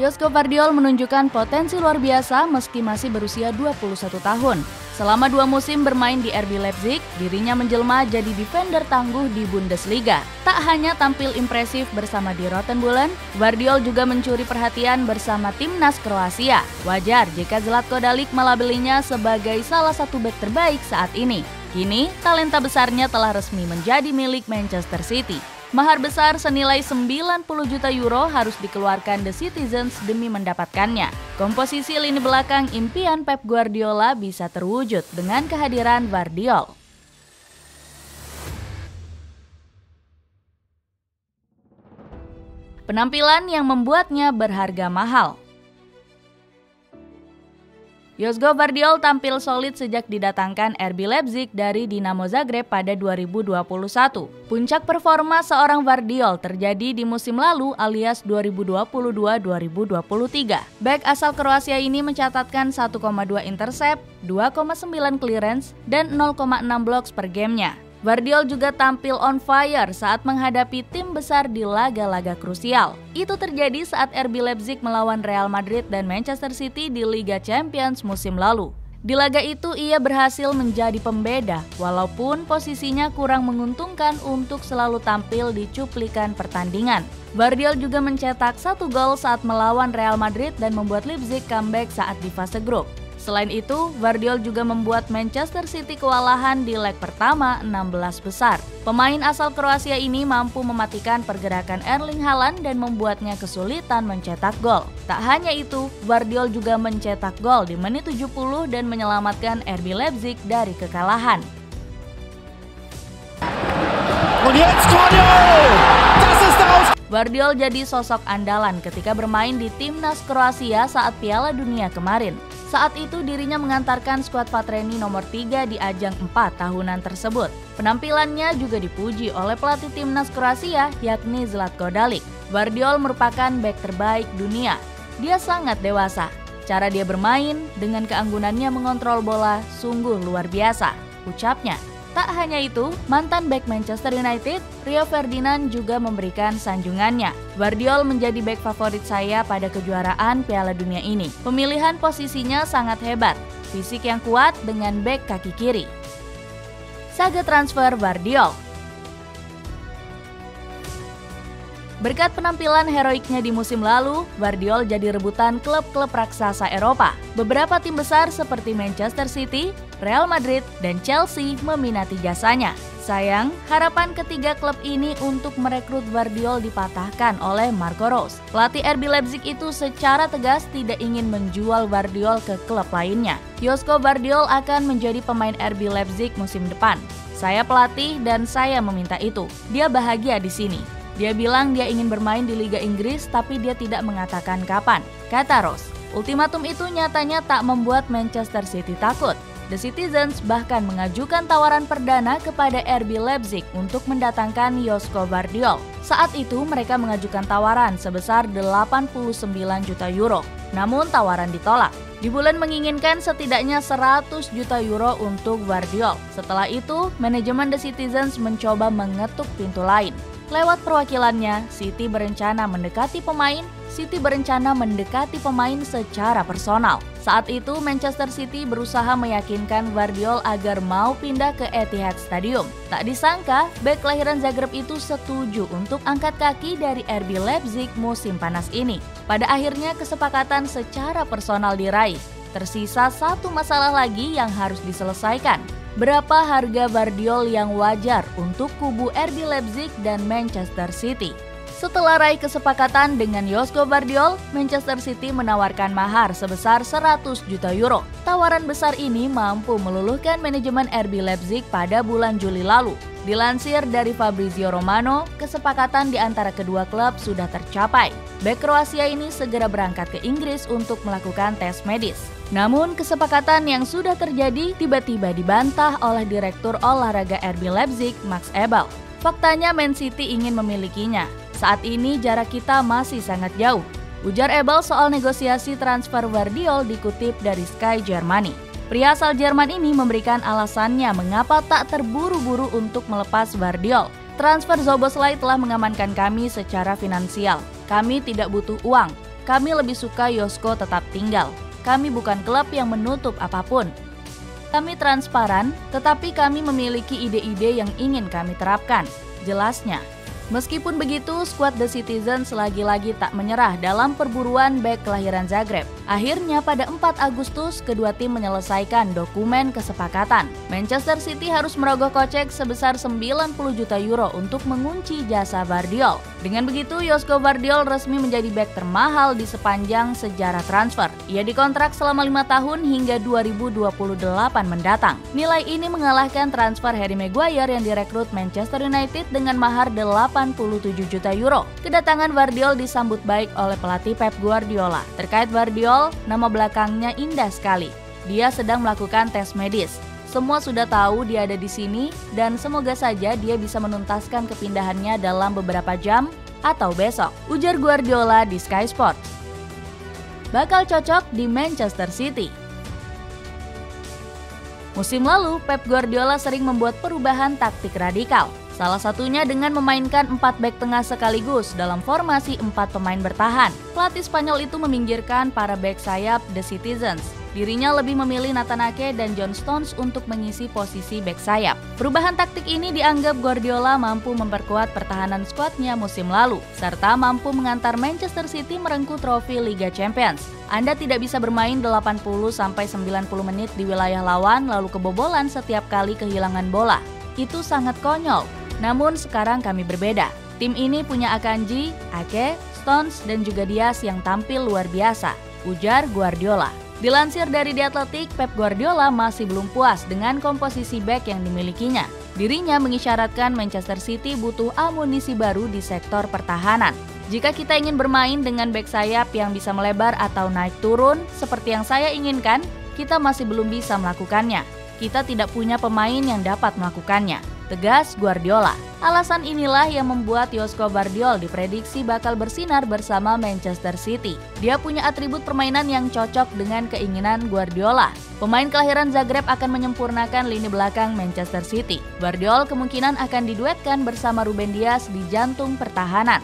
Josko Gvardiol menunjukkan potensi luar biasa meski masih berusia 21 tahun. Selama 2 musim bermain di RB Leipzig, dirinya menjelma jadi defender tangguh di Bundesliga. Tak hanya tampil impresif bersama di Rotenbullen, Gvardiol juga mencuri perhatian bersama timnas Kroasia. Wajar jika Zlatko Dalic melabelinya sebagai salah satu bek terbaik saat ini. Kini, talenta besarnya telah resmi menjadi milik Manchester City. Mahar besar senilai 90 juta euro harus dikeluarkan The Citizens demi mendapatkannya. Komposisi lini belakang impian Pep Guardiola bisa terwujud dengan kehadiran Gvardiol. Penampilan yang membuatnya berharga mahal. Josko Gvardiol tampil solid sejak didatangkan RB Leipzig dari Dinamo Zagreb pada 2021. Puncak performa seorang Gvardiol terjadi di musim lalu alias 2022-2023. Bek asal Kroasia ini mencatatkan 1,2 intercept, 2,9 clearance, dan 0,6 blocks per gamenya. Gvardiol juga tampil on fire saat menghadapi tim besar di laga-laga krusial. Itu terjadi saat RB Leipzig melawan Real Madrid dan Manchester City di Liga Champions musim lalu. Di laga itu ia berhasil menjadi pembeda, walaupun posisinya kurang menguntungkan untuk selalu tampil di cuplikan pertandingan. Gvardiol juga mencetak 1 gol saat melawan Real Madrid dan membuat Leipzig comeback saat di fase grup. Selain itu, Gvardiol juga membuat Manchester City kewalahan di leg pertama 16 besar. Pemain asal Kroasia ini mampu mematikan pergerakan Erling Haaland dan membuatnya kesulitan mencetak gol. Tak hanya itu, Gvardiol juga mencetak gol di menit 70 dan menyelamatkan RB Leipzig dari kekalahan. Gvardiol jadi sosok andalan ketika bermain di timnas Kroasia saat Piala Dunia kemarin. Saat itu dirinya mengantarkan skuad Patreni nomor 3 di ajang 4 tahunan tersebut. Penampilannya juga dipuji oleh pelatih timnas Kroasia yakni Zlatko Dalic. Gvardiol merupakan bek terbaik dunia. Dia sangat dewasa. Cara dia bermain dengan keanggunannya mengontrol bola sungguh luar biasa, ucapnya. Tak hanya itu, mantan bek Manchester United, Rio Ferdinand juga memberikan sanjungannya. Gvardiol menjadi bek favorit saya pada kejuaraan Piala Dunia ini. Pemilihan posisinya sangat hebat, fisik yang kuat dengan bek kaki kiri. Saga transfer Gvardiol. Berkat penampilan heroiknya di musim lalu, Gvardiol jadi rebutan klub-klub raksasa Eropa. Beberapa tim besar seperti Manchester City, Real Madrid, dan Chelsea meminati jasanya. Sayang, harapan ketiga klub ini untuk merekrut Gvardiol dipatahkan oleh Marco Rose. Pelatih RB Leipzig itu secara tegas tidak ingin menjual Gvardiol ke klub lainnya. Josko Gvardiol akan menjadi pemain RB Leipzig musim depan. Saya pelatih dan saya meminta itu. Dia bahagia di sini. Dia bilang dia ingin bermain di Liga Inggris tapi dia tidak mengatakan kapan, kata Rose. Ultimatum itu nyatanya tak membuat Manchester City takut. The Citizens bahkan mengajukan tawaran perdana kepada RB Leipzig untuk mendatangkan Josko Gvardiol. Saat itu mereka mengajukan tawaran sebesar 89 juta euro. Namun tawaran ditolak. Di bulan menginginkan setidaknya 100 juta euro untuk Gvardiol. Setelah itu, manajemen The Citizens mencoba mengetuk pintu lain. Lewat perwakilannya, City berencana mendekati pemain secara personal. Saat itu, Manchester City berusaha meyakinkan Gvardiol agar mau pindah ke Etihad Stadium. Tak disangka, bek kelahiran Zagreb itu setuju untuk angkat kaki dari RB Leipzig musim panas ini. Pada akhirnya, kesepakatan secara personal diraih. Tersisa satu masalah lagi yang harus diselesaikan. Berapa harga Gvardiol yang wajar untuk kubu RB Leipzig dan Manchester City? Setelah raih kesepakatan dengan Josko Gvardiol, Manchester City menawarkan mahar sebesar 100 juta euro. Tawaran besar ini mampu meluluhkan manajemen RB Leipzig pada bulan Juli lalu. Dilansir dari Fabrizio Romano, kesepakatan di antara kedua klub sudah tercapai. Bek Kroasia ini segera berangkat ke Inggris untuk melakukan tes medis. Namun kesepakatan yang sudah terjadi tiba-tiba dibantah oleh Direktur Olahraga RB Leipzig, Max Eberl. Faktanya Man City ingin memilikinya. Saat ini jarak kita masih sangat jauh, ujar Eberl soal negosiasi transfer Gvardiol dikutip dari Sky Germany. Pria asal Jerman ini memberikan alasannya mengapa tak terburu-buru untuk melepas Gvardiol. Transfer Szoboszlai telah mengamankan kami secara finansial. Kami tidak butuh uang. Kami lebih suka Josko tetap tinggal. Kami bukan klub yang menutup apapun. Kami transparan, tetapi kami memiliki ide-ide yang ingin kami terapkan, jelasnya. Meskipun begitu, skuad The Citizens lagi-lagi tak menyerah dalam perburuan bek kelahiran Zagreb. Akhirnya pada 4 Agustus, kedua tim menyelesaikan dokumen kesepakatan. Manchester City harus merogoh kocek sebesar 90 juta euro untuk mengunci jasa Gvardiol. Dengan begitu, Josko Gvardiol resmi menjadi bek termahal di sepanjang sejarah transfer. Ia dikontrak selama 5 tahun hingga 2028 mendatang. Nilai ini mengalahkan transfer Harry Maguire yang direkrut Manchester United dengan mahar 87 juta euro. Kedatangan Gvardiol disambut baik oleh pelatih Pep Guardiola. Terkait Gvardiol, nama belakangnya indah sekali. Dia sedang melakukan tes medis. Semua sudah tahu dia ada di sini dan semoga saja dia bisa menuntaskan kepindahannya dalam beberapa jam atau besok, ujar Guardiola di Sky Sports. Bakal cocok di Manchester City. Musim lalu, Pep Guardiola sering membuat perubahan taktik radikal. Salah satunya dengan memainkan 4 bek tengah sekaligus dalam formasi 4 pemain bertahan. Pelatih Spanyol itu meminggirkan para bek sayap The Citizens. Dirinya lebih memilih Nathan Ake dan John Stones untuk mengisi posisi bek sayap. Perubahan taktik ini dianggap Guardiola mampu memperkuat pertahanan skuadnya musim lalu, serta mampu mengantar Manchester City merengkuh trofi Liga Champions. Anda tidak bisa bermain 80-90 menit di wilayah lawan lalu kebobolan setiap kali kehilangan bola. Itu sangat konyol. Namun sekarang kami berbeda. Tim ini punya Akanji, Ake, Stones, dan juga Diaz yang tampil luar biasa, ujar Guardiola. Dilansir dari The Athletic, Pep Guardiola masih belum puas dengan komposisi bek yang dimilikinya. Dirinya mengisyaratkan Manchester City butuh amunisi baru di sektor pertahanan. Jika kita ingin bermain dengan bek sayap yang bisa melebar atau naik turun seperti yang saya inginkan, kita masih belum bisa melakukannya. Kita tidak punya pemain yang dapat melakukannya, tegas Guardiola. Alasan inilah yang membuat Josko Gvardiol diprediksi bakal bersinar bersama Manchester City. Dia punya atribut permainan yang cocok dengan keinginan Guardiola. Pemain kelahiran Zagreb akan menyempurnakan lini belakang Manchester City. Gvardiol kemungkinan akan diduetkan bersama Ruben Dias di jantung pertahanan.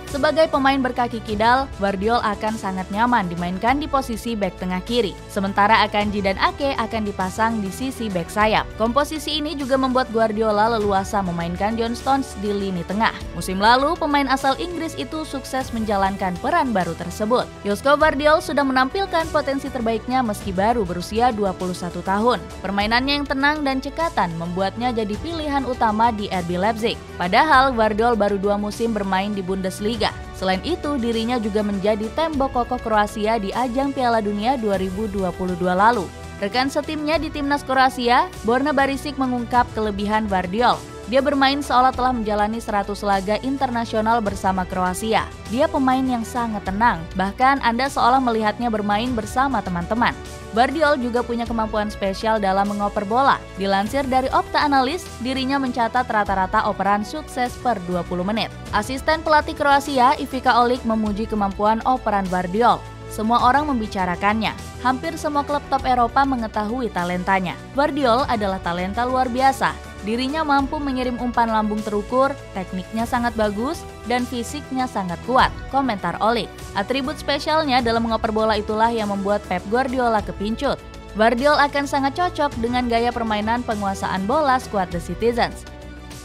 Sebagai pemain berkaki kidal, Gvardiol akan sangat nyaman dimainkan di posisi bek tengah kiri. Sementara Akanji dan Ake akan dipasang di sisi bek sayap. Komposisi ini juga membuat Guardiola leluasa memainkan John Stones di lini tengah. Musim lalu, pemain asal Inggris itu sukses menjalankan peran baru tersebut. Josko Gvardiol sudah menampilkan potensi terbaiknya meski baru berusia 21 tahun. Permainannya yang tenang dan cekatan membuatnya jadi pilihan utama di RB Leipzig. Padahal Gvardiol baru 2 musim bermain di Bundesliga. Selain itu, dirinya juga menjadi tembok kokoh Kroasia di ajang Piala Dunia 2022 lalu. Rekan setimnya di timnas Kroasia, Borna Barisic mengungkap kelebihan Gvardiol. Dia bermain seolah telah menjalani 100 laga internasional bersama Kroasia. Dia pemain yang sangat tenang, bahkan Anda seolah melihatnya bermain bersama teman-teman. Gvardiol juga punya kemampuan spesial dalam mengoper bola. Dilansir dari Opta Analyst, dirinya mencatat rata-rata operan sukses per 20 menit. Asisten pelatih Kroasia, Ivica Olic, memuji kemampuan operan Gvardiol. Semua orang membicarakannya. Hampir semua klub top Eropa mengetahui talentanya. Gvardiol adalah talenta luar biasa. Dirinya mampu mengirim umpan lambung terukur, tekniknya sangat bagus, dan fisiknya sangat kuat, komentar Olic. Atribut spesialnya dalam mengoper bola itulah yang membuat Pep Guardiola kepincut. Gvardiol akan sangat cocok dengan gaya permainan penguasaan bola skuad The Citizens.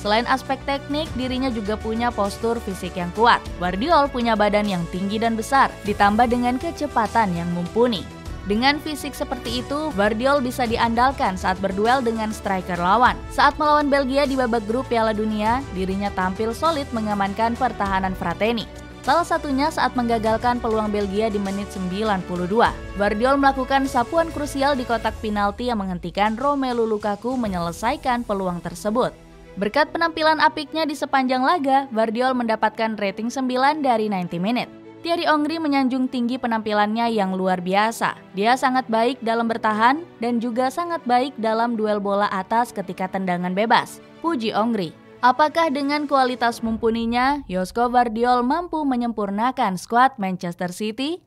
Selain aspek teknik, dirinya juga punya postur fisik yang kuat. Gvardiol punya badan yang tinggi dan besar, ditambah dengan kecepatan yang mumpuni. Dengan fisik seperti itu, Gvardiol bisa diandalkan saat berduel dengan striker lawan. Saat melawan Belgia di babak grup Piala Dunia, dirinya tampil solid mengamankan pertahanan Frateni. Salah satunya saat menggagalkan peluang Belgia di menit 92. Gvardiol melakukan sapuan krusial di kotak penalti yang menghentikan Romelu Lukaku menyelesaikan peluang tersebut. Berkat penampilan apiknya di sepanjang laga, Gvardiol mendapatkan rating 9 dari 90 menit. Thierry Henry menyanjung tinggi penampilannya yang luar biasa. Dia sangat baik dalam bertahan dan juga sangat baik dalam duel bola atas ketika tendangan bebas, puji Henry. Apakah dengan kualitas mumpuninya, Josko Gvardiol mampu menyempurnakan skuad Manchester City?